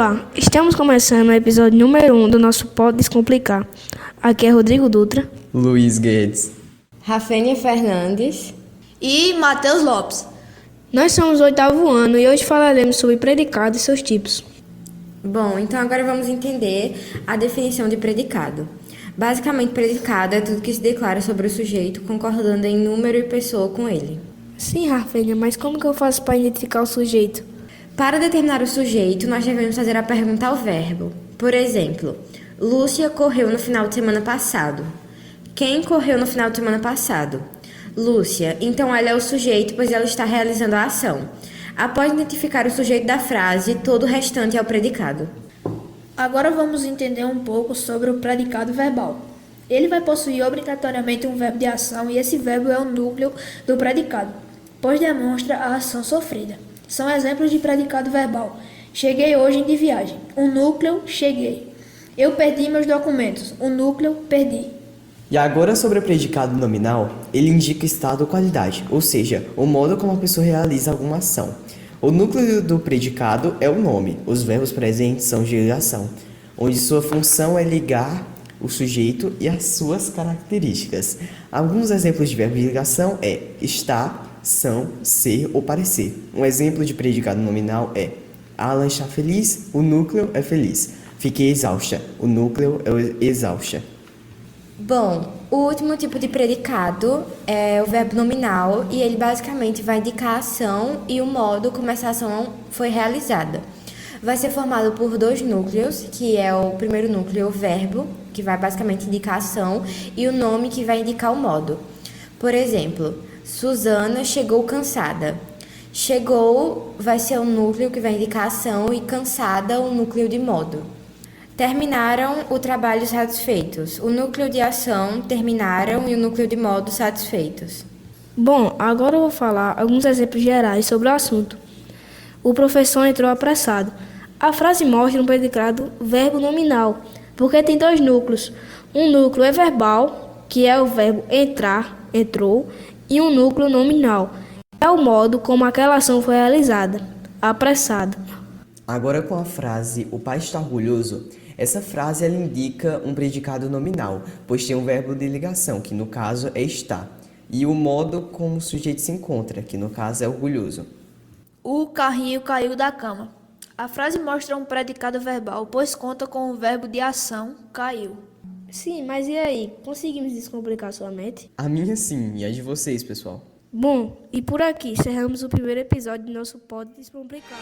Olá, estamos começando o episódio número 1 do nosso Pode Descomplicar. Aqui é Rodrigo Dutra, Luiz Guedes, Rafênia Fernandes e Matheus Lopes. Nós somos o 8º ano e hoje falaremos sobre predicado e seus tipos. Bom, então agora vamos entender a definição de predicado. Basicamente, predicado é tudo que se declara sobre o sujeito, concordando em número e pessoa com ele. Sim, Rafênia, mas como que eu faço para identificar o sujeito? Para determinar o sujeito, nós devemos fazer a pergunta ao verbo. Por exemplo, Lúcia correu no final de semana passado. Quem correu no final de semana passado? Lúcia. Então ela é o sujeito, pois ela está realizando a ação. Após identificar o sujeito da frase, todo o restante é o predicado. Agora vamos entender um pouco sobre o predicado verbal. Ele vai possuir obrigatoriamente um verbo de ação e esse verbo é o núcleo do predicado, pois demonstra a ação sofrida. São exemplos de predicado verbal. Cheguei hoje de viagem. O núcleo, cheguei. Eu perdi meus documentos. O núcleo, perdi. E agora sobre o predicado nominal, ele indica estado ou qualidade, ou seja, o modo como a pessoa realiza alguma ação. O núcleo do predicado é o nome, os verbos presentes são de ligação, onde sua função é ligar o sujeito e as suas características. Alguns exemplos de verbo de ligação é estar, são, ser ou parecer. Um exemplo de predicado nominal é Alan está feliz, o núcleo é feliz. Fiquei exausta, o núcleo é exausta. Bom, o último tipo de predicado é o verbo nominal e ele basicamente vai indicar a ação e o modo como essa ação foi realizada. Vai ser formado por dois núcleos, que é o primeiro núcleo, o verbo, que vai basicamente indicar a ação, e o nome, que vai indicar o modo. Por exemplo, Suzana chegou cansada. Chegou vai ser o núcleo que vai indicar a ação e cansada o núcleo de modo. Terminaram o trabalho satisfeitos. O núcleo de ação terminaram e o núcleo de modo satisfeitos. Bom, agora eu vou falar alguns exemplos gerais sobre o assunto. O professor entrou apressado. A frase mostra um predicado verbo nominal, porque tem dois núcleos. Um núcleo é verbal, que é o verbo entrar, entrou, e um núcleo nominal. É o modo como aquela ação foi realizada, apressado. Agora com a frase o pai está orgulhoso, essa frase ela indica um predicado nominal, pois tem um verbo de ligação, que no caso é estar, e o modo como o sujeito se encontra, que no caso é orgulhoso. O carrinho caiu da cama. A frase mostra um predicado verbal, pois conta com o verbo de ação, caiu. Sim, mas e aí? Conseguimos descomplicar sua mente? A minha sim, e a de vocês, pessoal. Bom, e por aqui encerramos o primeiro episódio do nosso Pode Descomplicar.